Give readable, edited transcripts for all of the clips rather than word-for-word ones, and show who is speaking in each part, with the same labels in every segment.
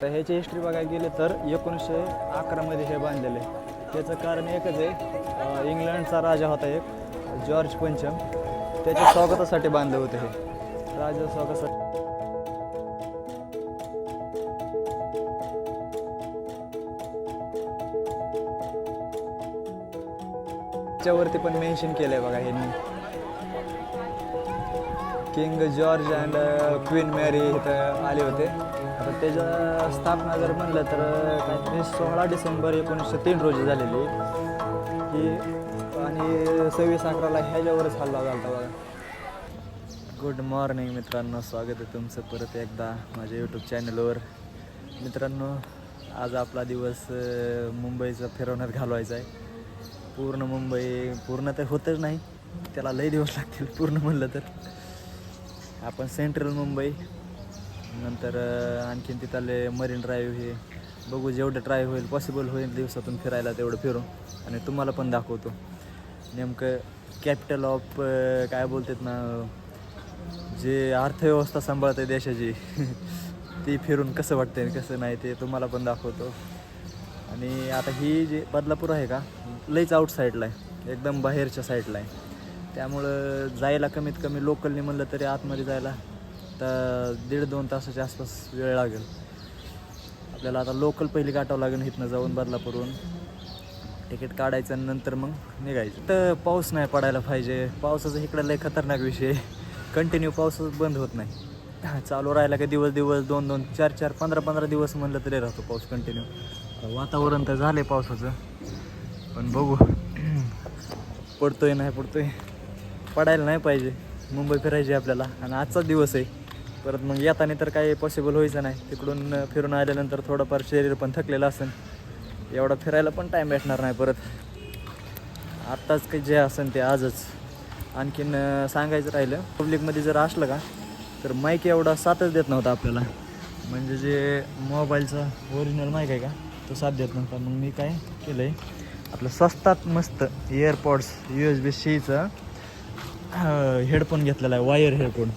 Speaker 1: तर ह्याची हिस्ट्री बघायला गेले तर 1911मध्ये हे बांधलेलं आहे. त्याचं कारण एकच आहे, इंग्लंडचा राजा होता एक जॉर्ज पंचम, त्याच्या स्वागतासाठी बांधलं होतं हे राजा स्वागतासाठी. त्याच्यावरती पण मेन्शन केलं आहे बघा ह्यांनी, किंग जॉर्ज अँड क्वीन मॅरी इथं आले होते. आता त्याच्या स्थापना जर म्हणलं तर काहीतरी 16 डिसेंबर 1903 रोजी झालेली ही, आणि 26/11 ह्याच्यावरच हल्ला झाला बघा. गुड मॉर्निंग मित्रांनो, स्वागत आहे तुमचं परत एकदा माझ्या यूट्यूब चॅनलवर. मित्रांनो, आज आपला दिवस मुंबईचा फिरवण्यात घालवायचा आहे. पूर्ण मुंबई पूर्ण तर होतच नाही, त्याला लई दिवस लागतील पूर्ण म्हणलं तर. आपण सेंट्रल मुंबई, नंतर आणखीन तिथले मरीन ड्राईव्ह हे बघू. जेवढं ड्राईव्ह होईल पॉसिबल होईल दिवसातून फिरायला तेवढं फिरू, आणि तुम्हाला पण दाखवतो नेमकं कॅपिटल ऑफ काय बोलतात ना, जे अर्थव्यवस्था सांभाळते देशाची ती फिरून कसं वाटते कसं नाही ते तुम्हाला पण दाखवतो. आणि आता ही जी बदलापूर आहे का, लईच आउट साईडला आहे, एकदम बाहेरच्या साईडला आहे. त्यामुळं जायला कमीत कमी लोकलने म्हणलं तरी आतमध्ये जायला तर 1.5-2 तासाच्या आसपास वेळ लागेल आपल्याला. आता लोकल पहिली काटावं लागेल इथनं जाऊन बदलापूरहून, तिकीट काढायचं आणि नंतर मग निघायचं. तर पाऊस नाही पडायला पाहिजे. पावसाचा इकडं लय खतरनाक विषय, कंटिन्यू पाऊसच बंद होत नाही. चालू राहिला का दिवस 2-2, 4-4, 15-15 दिवस म्हणलं तरी राहतो पाऊस कंटिन्यू. वातावरण तर झालं आहे पावसाचं, पण बघू पडतोय नाही पडतोय. पडायला नाही पाहिजे, मुंबई फिरायची आपल्याला, आणि आजचाच दिवस आहे. परत मग येताना तर काही पॉसिबल व्हायचं नाही. तिकडून फिरून आल्यानंतर थोडंफार शरीर पण थकलेलं असेल, एवढा फिरायला पण टाईम भेटणार नाही परत. आत्ताच काही जे असेल ते आजच. आणखीन सांगायचं राहिलं, पब्लिकमध्ये जर असलं का तर माईक एवढा साथच देत नव्हता आपल्याला, म्हणजे जे मोबाईलचा ओरिजिनल माईक आहे का तो साथ देत नव्हता. मग मी काय केलं आहे, आपलं स्वस्तात मस्त एअरपॉड्स USB-Cचं हेडफोन घेतलेला आहे, वायर हेडफोन.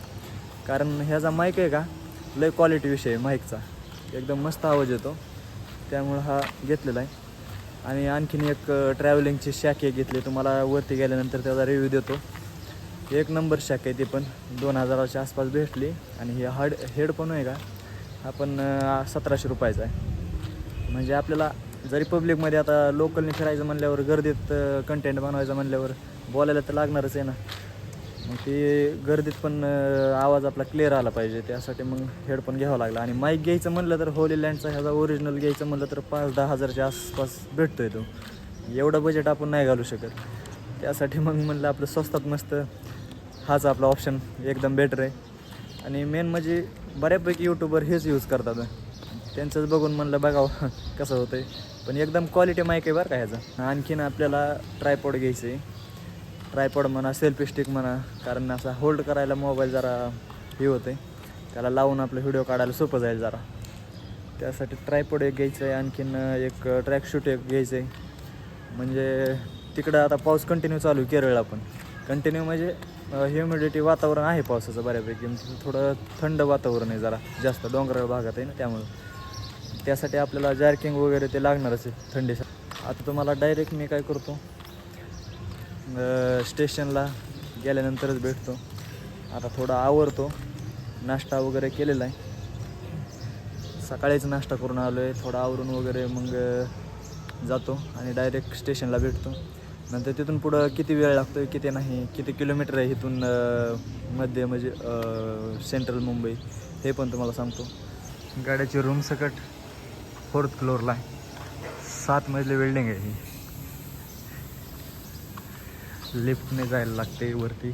Speaker 1: कारण ह्याचा माईक आहे का लय क्वालिटी विषय आहे माईकचा, एकदम मस्त आवाज येतो, त्यामुळं हा घेतलेला आहे. आणि आणखीन एक ट्रॅव्हलिंगची शॅक एक घेतली, तुम्हाला वरती गेल्यानंतर त्याचा रिव्ह्यू देतो. 1 नंबर शॅक आहे ती, पण 2000च्या आसपास भेटली. आणि हे हेडफोन आहे का हा पण 1700 रुपयाचा आहे. म्हणजे आपल्याला जरी पब्लिकमध्ये आता लोकलने फिरायचं म्हणल्यावर, गर्दीत कंटेंट बनवायचं म्हणल्यावर बोलायला तर लागणारच आहे ना. मग ते गर्दीत पण आवाज आपला क्लिअर आला पाहिजे, त्यासाठी मग हेडफोन घ्यावा लागला. आणि माईक घ्यायचं म्हणलं तर होली लँडचा ह्याचा ओरिजिनल घ्यायचं म्हणलं तर 5-10 हजारच्या आसपास भेटतो आहे तो. एवढं बजेट आपण नाही घालू शकत. त्यासाठी मग म्हणलं आपलं स्वस्तात मस्त हाच आपला ऑप्शन एकदम बेटर आहे. आणि मेन म्हणजे बऱ्यापैकी यूट्यूबर हेच यूज करतात, त्यांचंच बघून म्हणलं बघावं कसं होतं आहे. पण एकदम क्वालिटी माईक आहे बरं का ह्याचा. आणखीन आपल्याला ट्रायपॉड घ्यायचं आहे, ट्रायपॉड म्हणा, सेल्फी स्टिक म्हणा, कारण असा होल्ड करायला मोबाईल जरा हे होतं आहे, त्याला लावून आपलं व्हिडिओ काढायला सोपं जाईल जरा. त्यासाठी ट्रायपॉड एक घ्यायचं आहे. आणखीन एक ट्रॅकशूट एक घ्यायचं आहे. म्हणजे तिकडं आता पाऊस कंटिन्यू चालू आहे केरळला, पण कंटिन्यू म्हणजे ह्युमिडिटी वातावरण आहे पावसाचं बऱ्यापैकी, थोडं थंड वातावरण आहे जरा जास्त, डोंगराळ भागात आहे ना, त्यामुळं त्यासाठी आपल्याला जॅर्किंग वगैरे ते लागणारच आहे थंडीसाठी. आता तुम्हाला डायरेक्ट मी काय करतो, स्टेशनला गेल्यानंतरच भेटतो. आता थोडा आवरतो, नाश्ता वगैरे केलेला आहे, सकाळीच नाश्ता करून आलो आहे. थोडा आवरून वगैरे मग जातो आणि डायरेक्ट स्टेशनला भेटतो. नंतर तिथून पुढं किती वेळ लागतो आहे, किती नाही, किती किलोमीटर आहे इथून मध्ये म्हणजे सेंट्रल मुंबई, हे पण तुम्हाला सांगतो. गाड्याची रूम सकट 4th फ्लोअरला आहे, 7 मजली बिल्डिंग आहे ही. लिफ्टने जायला लागते वरती.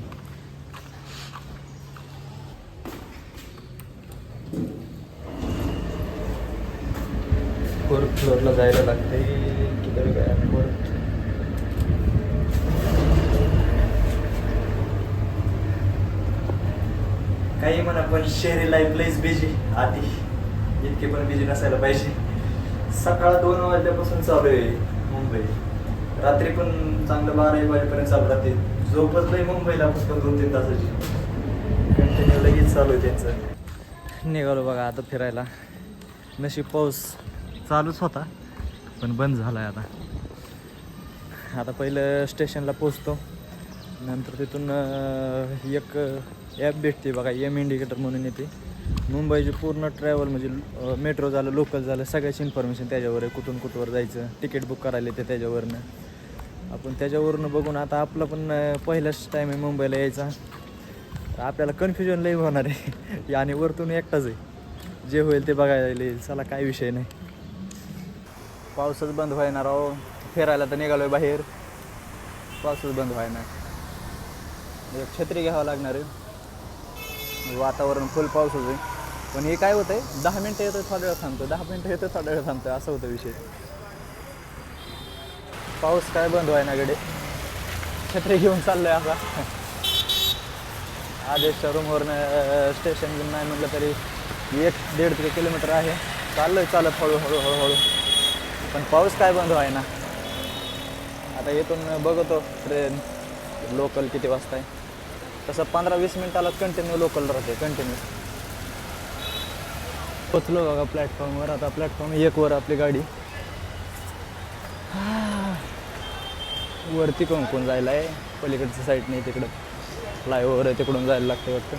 Speaker 1: फोर्थ फ्लोअरला जायला लागते. किती काय काही म्हणा, पण शहरी लाईफ लईच बिझी. आधी इतके पण बिझी नसायला पाहिजे. सकाळ 2 वाजल्यापासून चालू आहे मुंबई, रात्री पण चांगलं 12-1 वाजेपर्यंत चालू राहते. झोपच लई मुंबईला फक्त 2-3 तासाची कंटिन्यू लगेच चालू आहे त्यांचं. निघालो बघा आता फिरायला. नशीब पाऊस चालूच होता पण बंद झाला आहे आता पहिलं स्टेशनला पोचतो, नंतर तिथून एक ॲप भेटते बघा, एम इंडिकेटर म्हणून येते. मुंबईची पूर्ण ट्रॅव्हल म्हणजे मेट्रो झालं, लोकल झालं, सगळ्याची इन्फॉर्मेशन त्याच्यावर आहे. कुठून कुठवर जायचं, तिकीट बुक करायला येते त्याच्यावरनं. आपण त्याच्यावरून बघून आता आपलं पण पहिलाच टाईम आहे मुंबईला यायचा, तर आपल्याला कन्फ्युजन लई होणार आहे आणि वरतून एकटाच आहे, जे होईल ते बघायला येईल. चला काय विषय नाही. पाऊसच बंद व्हायणार राव, फिरायला तर निघालो आहे बाहेर, पाऊसच बंद व्हायणार. एक छत्री घ्यावं लागणार आहे, वातावरण फुल पाऊसच आहे. पण हे काय होतं आहे, 10 मिनटं येतं थोड्या वेळ थांबतो, 10 मिनटं येतं थोड्या वेळ थांबतो, असं होतं विषय. पाऊस काय बंद व्हायना गडे, छत्री घेऊन चाललो आहे असा. आदेशच्या रूमवरनं स्टेशन घेऊन नाही म्हटलं तरी 1-1.5 किलोमीटर आहे. चाललो आहे चालत हळूहळू, पण पाऊस काय बंद व्हायना. आता इथून बघतो ट्रेन लोकल किती वाजता आहे. तसं 15-20 मिनिटाला कंटिन्यू लोकल राहते, कंटिन्यू. पोचलो बघा प्लॅटफॉर्मवर. आता प्लॅटफॉर्म 1 वर आपली गाडी. वरती कोण जायला आहे, पलीकडच्या साईड नाही, तिकडं फ्लायओव्हर आहे, तिकडून जायला लागतं वाटतं.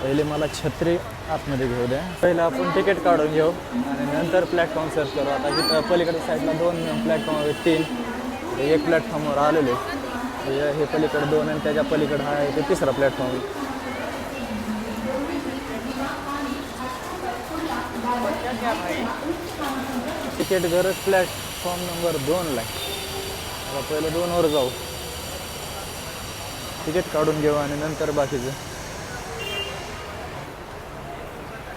Speaker 1: पहिले मला छत्री आतमध्ये घेऊ द्या, पहिलं आपण तिकीट काढून घेऊ आणि नंतर प्लॅटफॉर्म सर्च करू. आता इथं पलीकडच्या साईडला 2 प्लॅटफॉर्म आहेत, 3. 1 प्लॅटफॉर्मवर आलेले, हे पलीकडे 2 आणि त्याच्या पलीकडं आहे ते 3रा प्लॅटफॉर्म. तिकीट गरज प्लॅटफॉर्म नंबर 2ला आहे. आता पहिलं 2 वर जाऊ, तिकीट काढून घेऊ आणि नंतर बाकीचं.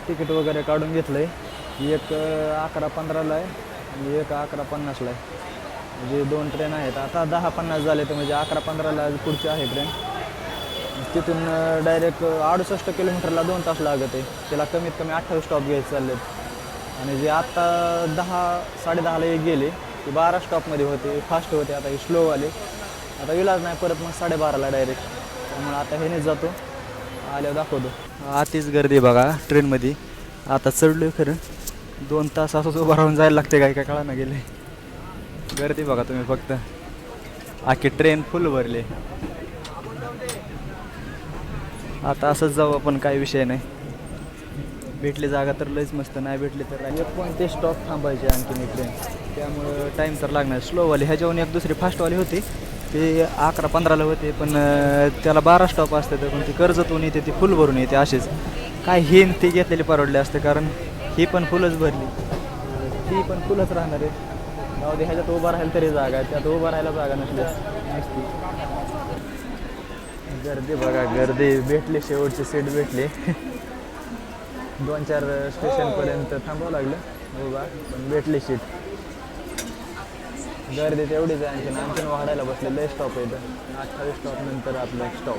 Speaker 1: तिकीट वगैरे काढून घेतलं आहे. एक 11:15ला आहे आणि एक 11:50ला आहे, म्हणजे 2 ट्रेन आहेत. आता 10:50 झाले तर म्हणजे 11:15ला पुढची आहे ट्रेन. तिथून डायरेक्ट 68 किलोमीटरला 2 तास लागत आहे. त्याला कमीत कमी 28 स्टॉप घ्यायचे चाललेत. आणि जे आत्ता 10-10:30ला एक गेले ते 12 स्टॉपमध्ये होते, फास्ट होते. आता हे स्लो आले, आता इलाज नाही, परत मग 12:30ला डायरेक्ट. त्यामुळे आता हेनेच जातो, आल्यावर दाखवतो. आतीच गर्दी बघा ट्रेनमध्ये. आता चढलो खरं, 2 तास असंच उभं राहून जायला लागते, काय कळा ना गेले. गर्दी बघा तुम्ही फक्त, आखी ट्रेन फुल भरले. आता असंच जाऊ आपण, काही विषय नाही. भेटली जागा तर लईच मस्त, नाही भेटली तर कोणते स्टॉप थांबायचे आणखीन एक ट्रेन, त्यामुळं टाईम तर लागणार. स्लोवाली ह्याच्यावरून एक दुसरी फास्टवाली होती, ते 11:15ला होते, पण त्याला 12 स्टॉप असते. तर पण ती कर्जतून येते, ती फुल भरून येते. असेच काय हे ती घेतलेली परवडले असते, कारण ही पण फुलच भरली, ती पण फुलच राहणार आहे. जाऊ दे, ह्याच्यात उभं राहायला तरी जागा आहे, त्यात उभं राहायला जागा नसते. गर्दी बघा, गर्दी. भेटली, शेवटची सीट भेटली. 2-4 स्टेशनपर्यंत थांबावं लागलं उभा, पण भेटली सीट. गर्दी तेवढीच आहे, आणखीन वाढायला बसलेलं स्टॉप आहे इथं. 28 स्टॉप नंतर आपलं स्टॉप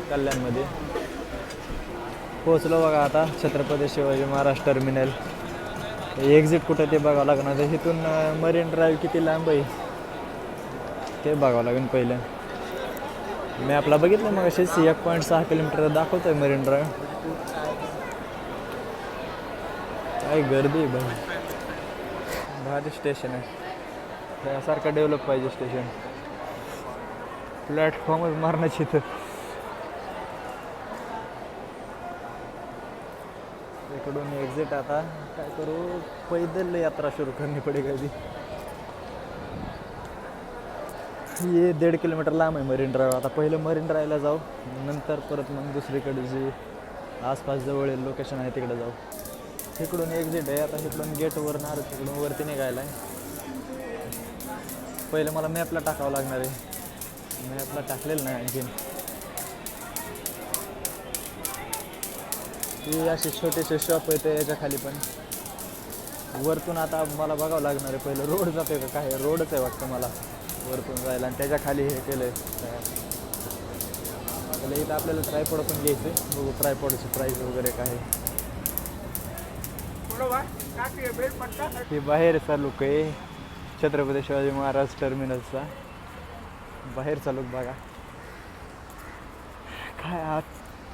Speaker 1: कल्याणमध्ये. पोचलो बघा आता छत्रपती शिवाजी महाराज टर्मिनल. एक्झिट कुठं ते बघावं लागणार. इथून मरीन ड्राईव्ह किती लांब आहे ते बघावं लागेल पहिलं. मॅपला बघितलं मग असेच 1.6 किलोमीटर दाखवतो आहे मरीन ड्राईव्ह. काय गर्दी बघ, भारी स्टेशन आहे, त्यासारखं डेव्हलप पाहिजे स्टेशन. प्लॅटफॉर्मच मारण्याची इथं. इकडून एक्झिट. आता काय करू, पैदल यात्रा सुरू करणी पडेल कधी. हे 1.5 किलोमीटर लांब आहे मरीन ड्राईव्ह. आता पहिलं मरीन ड्राईव्हला जाऊ, नंतर परत मग दुसरीकडे जी आसपास जवळ लोकेशन आहे तिकडे जाऊ. इकडून एक्झिट आहे. आता इकडून गेटवर ना, तिकडून वरती निघायला आहे. पहिलं मला मॅपला टाकावं लागणार आहे, मॅपला टाकलेलं नाही आणखीन. ही अशी छोटेसे शॉप आहे याच्या खाली पण. वरतून आता मला बघावं लागणार आहे पहिलं, रोड जाते का काय, रोडच आहे वाटतं मला वरतून जायला. आणि त्याच्या खाली हे केलं आहे. इथं आपल्याला ट्रायपॉड पण घ्यायचं आहे, बघू ट्रायपॉडची प्राईस वगैरे काय. हे बाहेरचा लुक आहे छत्रपती शिवाजी महाराज टर्मिनलचा. बाहेरचा लुक बघा. काय आज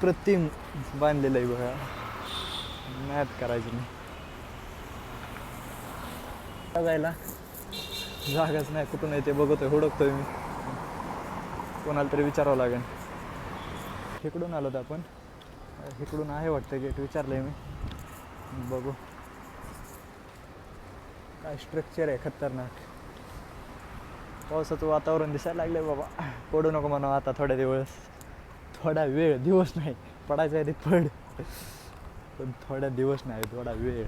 Speaker 1: अप्रतिम बांधलेलं आहे बघा. मॅथ करायची नाही जायला जागाच नाही. कुठून आहे ते बघतोय, हुडकतोय मी. कोणाला तरी विचारावं लागेल. इकडून आलो तर आपण, इकडून आहे वाटतं गेट. विचारलंय मी, बघू. काय स्ट्रक्चर आहे खतरनाक. पावसाचं वातावरण दिसायला लागलंय बाबा. पडू नको म्हणा आता थोड्या दिवस, थोडा वेळ. दिवस नाही पडायचा आहे ते पड, पण थोड्या दिवस नाही, थोडा वेळ.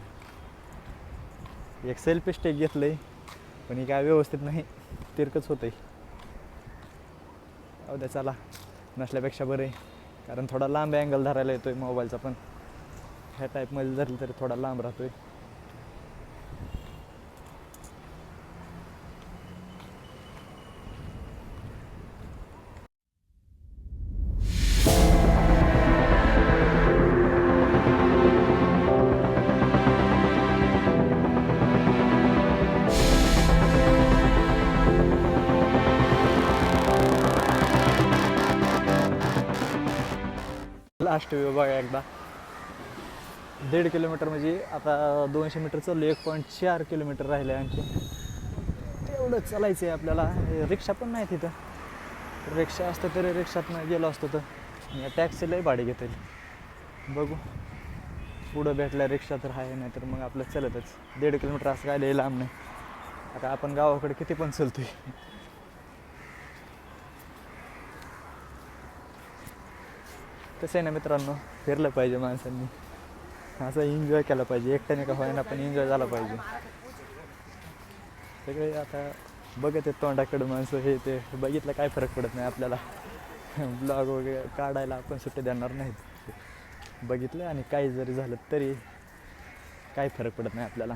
Speaker 1: एक सेल्फी स्टेक घेतलंय पण हे काय व्यवस्थित नाही, तिरकच होतंय. द्या चला, नसल्यापेक्षा बरं आहे. कारण थोडा लांब अँगल धरायला येतोय मोबाईलचा, पण ह्या टाईपमध्ये धरलं तरी थोडा लांब राहतोय. लास्ट व्यू बघा एकदा. 1.5 किलोमीटर म्हणजे आता 200 मीटर चाललो, 1.4 किलोमीटर राहिले आणखी. तेवढं चालायचं आहे आपल्याला. रिक्षा पण नाही तिथं. रिक्षा असतं तरी रिक्षातनं गेलो असतो तर. या टॅक्सीलाही भाडे घेता येईल. बघू पुढं भेटल्या रिक्षा तर आहे, नाही तर मग आपलं चलतच. 1.5 किलोमीटर असं काय लई लांब नाही. आता आपण गावाकडे किती पण चलतोय. कसं आहे ना मित्रांनो, फिरलं पाहिजे माणसांनी, असं एन्जॉय केला पाहिजे. एकट्याने का होईना पण एन्जॉय झाला पाहिजे. सगळे आता बघत आहेत तोंडाकडं माणसं, हे ते बघितलं काय फरक पडत नाही आपल्याला. ब्लॉग वगैरे काढायला आपण सुट्टी देणार नाहीत. बघितलं आणि काही जरी झालं तरी काही फरक पडत नाही आपल्याला.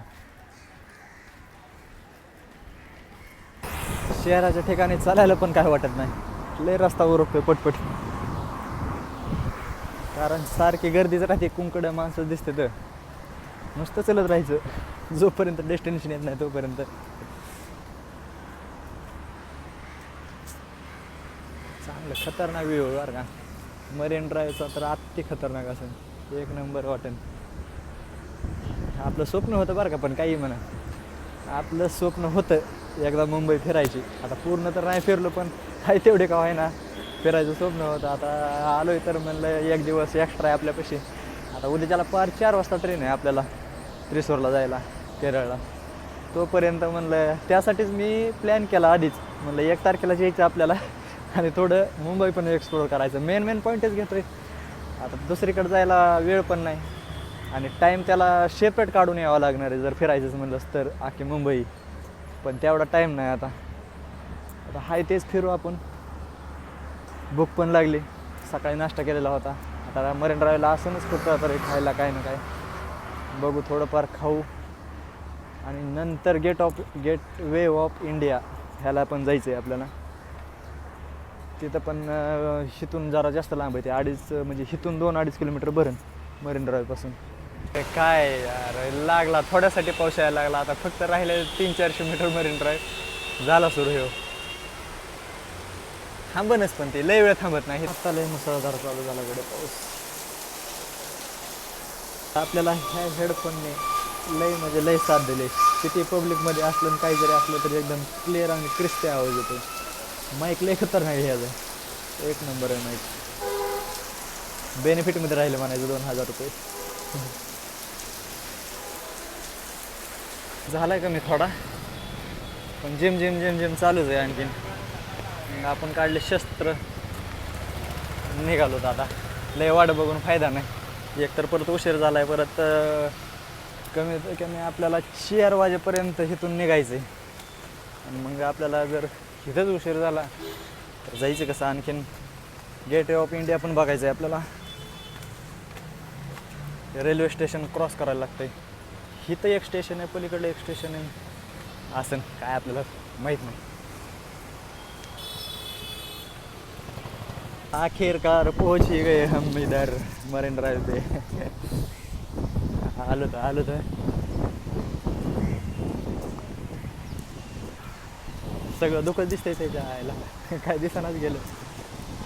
Speaker 1: शहराच्या ठिकाणी चालायला पण काय वाटत नाही, लय रस्ता उरकतोय पटपट. कारण सारखी गर्दीच राहते, कुंकडं माणसं दिसते तर नुसतं चलत राहायचं जोपर्यंत डेस्टिनेशन येत नाही तोपर्यंत. चांगलं खतरनाक व्ह्यू बरं का. मरीन ड्राईव्हचा तर अति खतरनाक असेल, एक नंबर वाटेल. आपलं स्वप्न होतं बरं का, पण काही म्हणा, आपलं स्वप्न होतं एकदा मुंबई फिरायची. आता पूर्ण तर नाही फिरलो, पण आहे तेवढे का ना फिरायचं स्वप्न होतं. आता आलो आहे तर म्हणलं एक दिवस एक्स्ट्रा आहे आपल्यापाशी. आता उद्याच्याला 4 वाजता ट्रेन आहे आपल्याला त्रिसूरला जायला, केरळला. तोपर्यंत म्हणलं त्यासाठीच मी प्लॅन केला आधीच. म्हणलं 1 तारखेला यायचं आपल्याला आणि थोडं मुंबई पण एक्सप्लोअर करायचं. मेन पॉईंटच घेतो आहे. आता दुसरीकडे जायला वेळ पण नाही आणि टाईम त्याला सेपरेट काढून यावं लागणार आहे जर फिरायचंच म्हणलंच तर अख्खी मुंबई. पण तेवढा टाईम नाही आता. हाय तेच फिरू आपण. भूक पण लागली, सकाळी नाश्ता केलेला होता. आता मरीन ड्राईव्हला असूनच कुठं तरी खायला काय ना काय बघू, थोडंफार खाऊ. आणि नंतर गेट वे ऑफ इंडिया ह्याला पण जायचं आहे आपल्याला. तिथं पण हिथून जरा जास्त लांब आहे ते, 2.5 म्हणजे हिथून 2-2.5 किलोमीटर भरण मरीन ड्राईव्हपासून. काय यार लागला, थोड्यासाठी पाऊस यायला लागला. आता फक्त राहिले 300-400 मीटर मरीन ड्राईव्ह झाला सुरू. हे थांबनच, पण ते लय वेळ थांबत नाही. आता लय मुसळधार चालू झाला कडे पाऊस. आपल्याला ह्या हेडफोनने लय म्हणजे लय साथ दिले. किती पब्लिकमध्ये असलं आणि काही जरी असलं तरी एकदम क्लिअर आणि क्रिस्पी आवाज येतो. माईक लय खतरनाक आहे ह्याचा, एक नंबर आहे माईक. बेनिफिटमध्ये राहिले म्हणायचं 2000 रुपये. झालाय कमी थोडा, पण जिम चालूच आहे आणखीन. आपण काढले शस्त्र, निघालो आता. लय वाट बघून फायदा नाही. एकतर परत उशीर झाला आहे. परत कमीत कमी आपल्याला 4 वाजेपर्यंत इथून निघायचं आहे. आणि मग आपल्याला जर इथंच उशीर झाला तर जायचं कसं. आणखीन गेट वे ऑफ इंडिया पण बघायचं आहे आपल्याला. रेल्वे स्टेशन क्रॉस करायला लागतं आहे. इथं एक स्टेशन आहे, पलीकडलं एक स्टेशन आहे. असं काय आपल्याला माहीत नाही. आखिरकार पहुंच ही गए हम इधर मरीन ड्राइव पे. आलो तर सगळं दुःखच दिसतंय त्याच्या आयला. काय दिसनाच गेलं,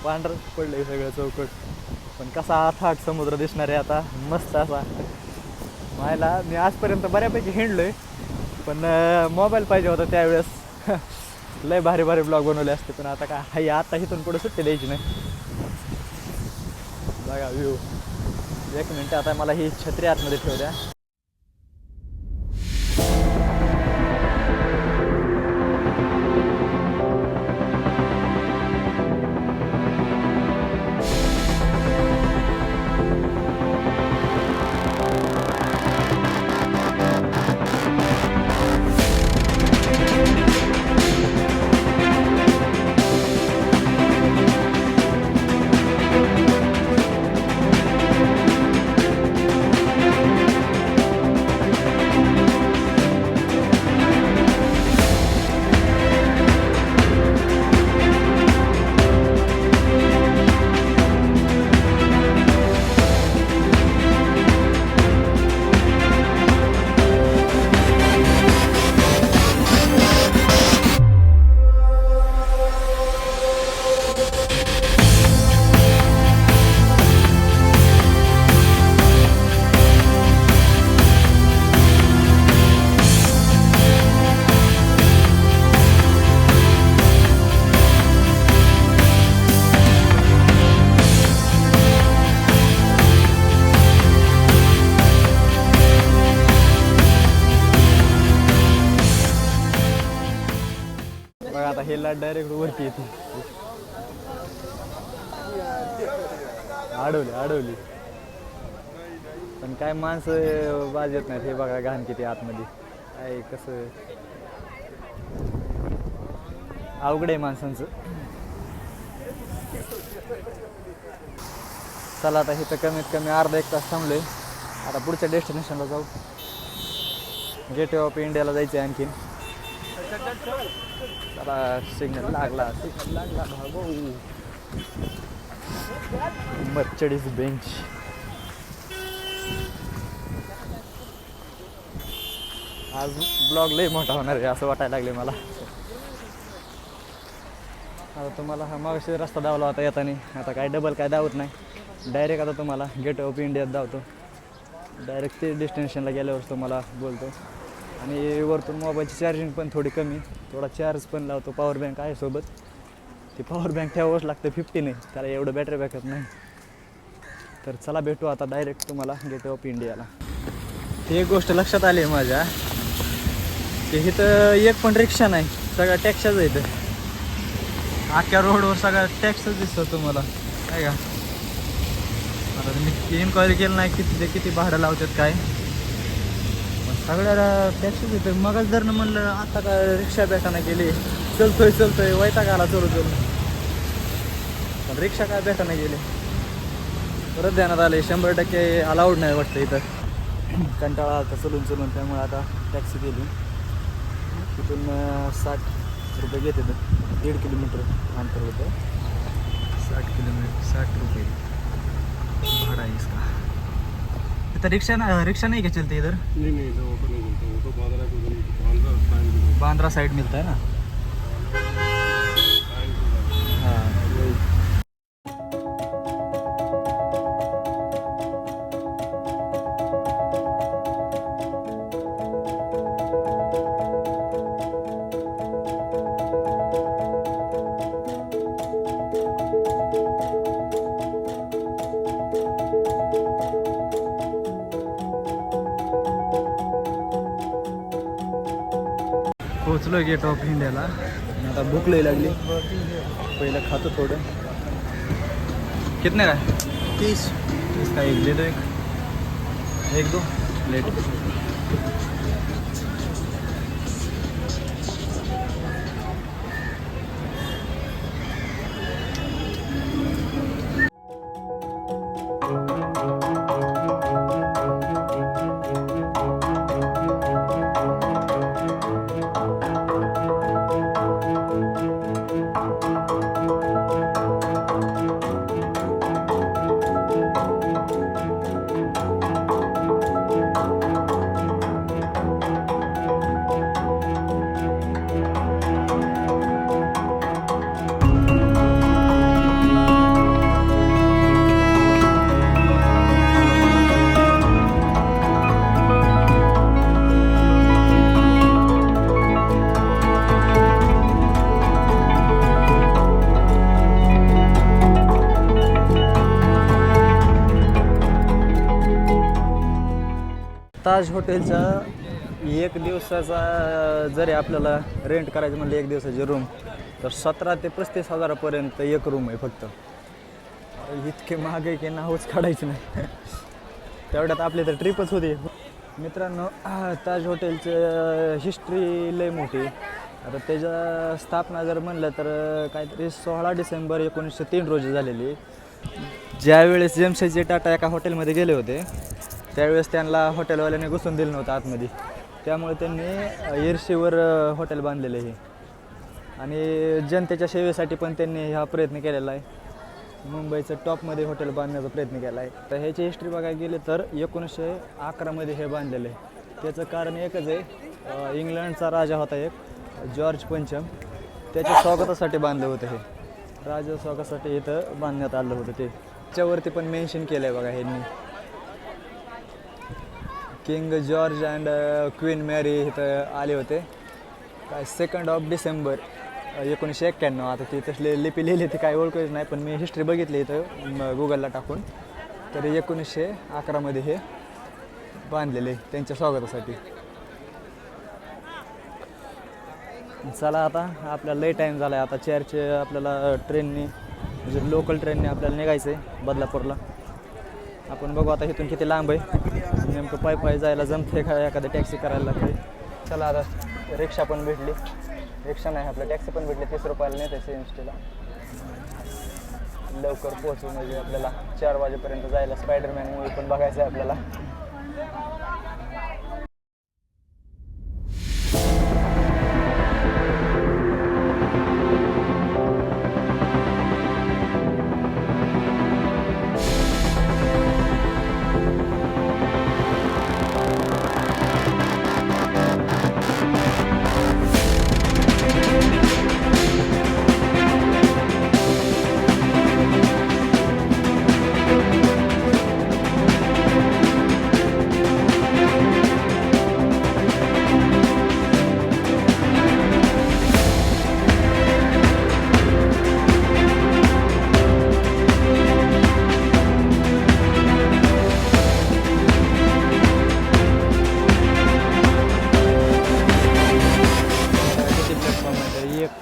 Speaker 1: पांढरं पडलंय सगळं चौकट. पण कसा अथाट समुद्र दिसणार आहे आता, मस्त असा. मायला मी आजपर्यंत बऱ्यापैकी हिंडलोय, पण मोबाईल पाहिजे होता त्यावेळेस. लय भारी भारी ब्लॉग बनवले असते, पण आता काय हाय, आता इथून पुढे सुट्टी द्यायची नाही. बघा व्ह्यू. एक मिनिट, आता मला ही छत्री आतमध्ये ठेवू द्या. बघा आता हे लाट डायरेक्ट वरती येते. अडवली. पण काय माणसं बाज येत नाहीत. हे बघा घाण किती आतमध्ये. काय कसं अवघड आहे माणसांचं. चला आता इथं कमीत कमी अर्धा एक तास थांबलोय. आता पुढच्या डेस्टिनेशनला जाऊ. गेटवे ऑफ इंडियाला जायचं आहे आणखीन. चला सिग्नल लागला भाऊ. मर्चडीज बेंच. आज ब्लॉग लय मोठा होणार आहे असं वाटायला लागले मला. आता तुम्हाला हा मागशी रस्ता धावला होता येताना. आता काय डबल काय धावत नाही. डायरेक्ट आता तुम्हाला गेट ऑफ इंडियात धावतो. डायरेक्ट ते डेस्टिनेशनला गेल्यावर तुम्हाला बोलतो. आणि वरतून मोबाईलची चार्जिंग पण थोडी कमी. थोडा चार्ज पण लावतो. पॉवर बँक आहे सोबत. ते पॉवर बँक ठेवावंच लागतं. 50 नाही त्याला एवढं बॅटरी बॅकअप नाही. तर चला भेटू आता डायरेक्ट तुम्हाला गेट ऑफ इंडियाला. एक गोष्ट लक्षात आली आहे माझ्या, की इथं एक पण रिक्षा नाही. सगळ्या टॅक्साच आहे इथं. अख्ख्या रोडवर सगळ्या टॅक्सच दिसतो तुम्हाला, काय का. आता मी इन्क्वायरी केलं नाही किती भाडं लावतात काय. सगळ्या टॅक्सीच येतं. मगच जर म्हणलं आता काय रिक्षा भेटाना गेली. चलतोय वैताग आला चलू. पण रिक्षा काय भेटाना गेली. परत ध्यानात आले 100% अलाउड नाही वाटतं इथं. कंटाळा आता चलून. त्यामुळे आता टॅक्सी केली. तिथून 60 रुपये घेते. 1.5 किलोमीटर अंतर होतं. 60 रुपये भाड़ा है इसका. इधर रिक्शा नहीं क्या चलती इधर? नहीं तो बांद्रा साइड मिलता है ना. हाँ वही. पोचलो गेट ऑफ इंडियाला. आता भूक लई लागली. पहिलं खातो थोडं. कितने का है? 30. इसका एक दे दो. एक दो प्लेट. ताज हॉटेलचा एक दिवसाचा जरी आपल्याला रेंट करायचं म्हणलं एक दिवसाची रूम तर 17 ते 35 हजारापर्यंत एक रूम आहे फक्त. इतके महाग आहे की नावच काढायचं नाही. तेवढ्यात आपली तर ट्रिपच होती. मित्रांनो, ताज हॉटेलचं हिस्ट्री लय मोठी. आता त्याच्या स्थापना जर म्हणलं तर काहीतरी 16 डिसेंबर 1903 रोजी झालेली. ज्यावेळेस जमशेदजी टाटा एका हॉटेलमध्ये गेले होते त्यावेळेस त्यांना हॉटेलवाल्याने घुसून दिलं नव्हतं आतमध्ये, त्यामुळे त्यांनी ईर्षेवर हॉटेल बांधलेलं आहे आणि जनतेच्या सेवेसाठी पण त्यांनी हा प्रयत्न केलेला आहे. मुंबईचं टॉपमध्ये हॉटेल बांधण्याचा प्रयत्न केला आहे. तर ह्याची हिस्ट्री बघायला गेली तर 1911 हे बांधलेलं आहे. त्याचं कारण एकच आहे, इंग्लंडचा राजा होता एक जॉर्ज पंचम, त्याच्या स्वागतासाठी बांधलं होतं. हे राजा स्वागतासाठी इथं बांधण्यात आलं होतं. ते त्याच्यावरती पण मेन्शन केलं आहे बघा ह्यांनी. किंग जॉर्ज अँड क्वीन मॅरी इथं आले होते काय 2 डिसेंबर 1991. आता ती तसले लिपी लिहिली ती काय ओळखच नाही, पण मी हिस्ट्री बघितली इथं गुगलला टाकून. तर 1911 हे बांधलेले त्यांच्या स्वागतासाठी. चला आता आपल्याला लई टाईम झाला आहे. आता 4चे आपल्याला ट्रेनने म्हणजे लोकल ट्रेनने आपल्याला निघायचं आहे बदलापूरला. आपण बघू आता इथून किती लांब आहे, नेमकं पाय जायला जमते का एखादी टॅक्सी करायला लागते. चला आता रिक्षा पण भेटली, रिक्षा नाही आपल्या टॅक्सी पण भेटली. 30 रुपयाला नेते सीएमस्टीला. लवकर पोहोचू म्हणजे आपल्याला 4 वाजेपर्यंत जायला. स्पायडरमॅन मूवी पण बघायचं आहे आपल्याला.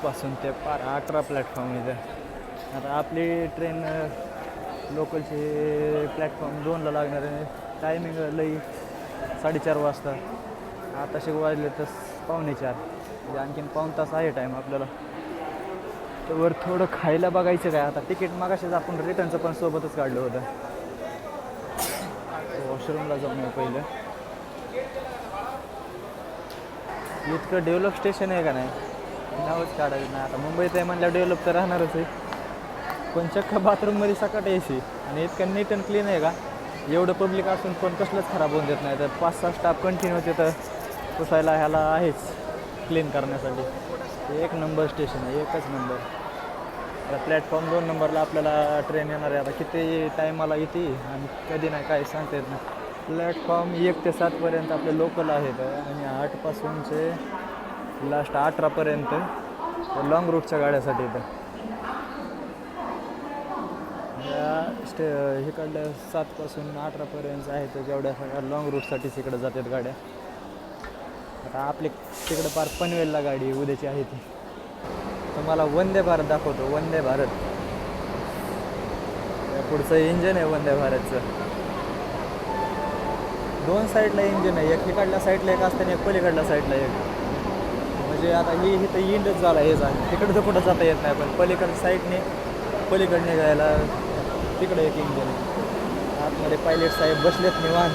Speaker 1: पासून ते 18 प्लॅटफॉर्म इथं. आता आपली ट्रेन लोकलची प्लॅटफॉर्म 2ला लागणार आहे. टायमिंग लई 4:30 वाजता. आता वाजले तर 3:45 म्हणजे आणखीन पाऊण तास आहे टाईम आपल्याला. तर वर थोडं खायला बघायचं काय. आता तिकीट मागाशीच आपण रिटर्नचं पण सोबतच काढलं होतं. वॉशरूमला जाऊन येऊ पहिलं. इतकं डेव्हलप स्टेशन आहे का नाही, नावच काढायचं नाही. आता मुंबईत आहे म्हणल्यावर डेव्हलप तर राहणारच आहे, पण चक्क बाथरूममध्ये सकाट AC आणि इतकं नीट अँड क्लीन आहे का. एवढं पब्लिक असून पण कसलंच खराब होऊन देत नाही. तर 5-6 स्टाफ कंटिन्यू तिथं पुसायला ह्याला आहेच क्लीन करण्यासाठी. एक नंबर स्टेशन आहे, एकच नंबर. आता प्लॅटफॉर्म 2 नंबरला आपल्याला ट्रेन येणार आहे. आता किती टायमाला येते आणि कधी नाही काय सांगता येत नाही. प्लॅटफॉर्म 1 ते 7पर्यंत आपले लोकल आहेत आणि 8पासूनचे लास्ट 18पर्यंत लॉंग रूटच्या गाड्यासाठी इथं. या इकडल्या 7पासून 18पर्यंत आहेत जेवढ्या सगळ्या लॉंग रूटसाठीच इकडं जातात गाड्या. आता आपली तिकडं पार पनवेलला गाडी उद्याची आहे ती. तुम्हाला वंदे भारत दाखवतो. वंदे भारत पुढचं इंजन आहे वंदे भारतचं. 2 साईडला इंजन आहे, एक इकडल्या साईडला एक असताना एक पलीकडल्या साईडला एक. म्हणजे आता ही इथं इंडच झाला हे झालं. तिकडं तर कुठं जाता येत नाही, पण पलीकडच्या साईडने पलीकडने जायला तिकडं एक इंजन. आतमध्ये पायलट साहेब बसलेत निवांत.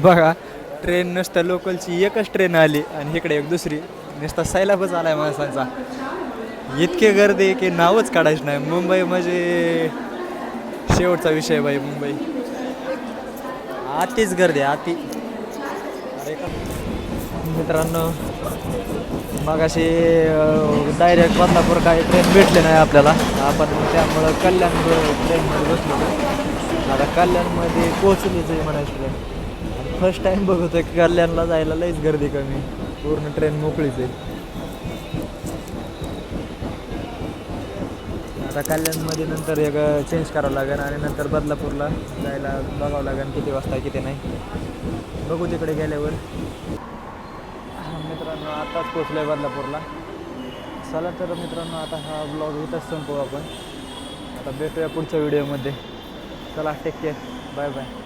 Speaker 1: बघा ट्रेन नुसतं लोकलची एकच ट्रेन आली आणि इकडे एक दुसरी. नुसता सैलाबच आला आहे माणसांचा. इतके गर्दी की नावच काढायचं नाही. मुंबई म्हणजे शेवटचा विषय बाई. मुंबई अतिच गर्दी अति. मित्रांनो मगाशी डायरेक्ट बदलापूर काही ट्रेन भेटले नाही आपल्याला. आपण त्यामुळं कल्याण ट्रेनमध्ये बसलो. आता कल्याणमध्ये पोहोचलीच आहे म्हणायची ट्रेन. फर्स्ट टाईम बघतोय की कल्याणला जायला लईच गर्दी कमी, पूर्ण ट्रेन मोकळीच आहे. आता कल्याणमध्ये नंतर एक चेंज करावं लागेल आणि नंतर बदलापूरला जायला बघावं लागेल किती वाजता किती नाही. बघू तिकडे गेल्यावर. मित्रांनो आत्ताच पोचलो आहे बदलापूरला. चला तर मित्रांनो आता हा ब्लॉग इथंच संपवू आपण. आता भेटूया पुढच्या व्हिडिओमध्ये. चला टेक केअर. Bye bye.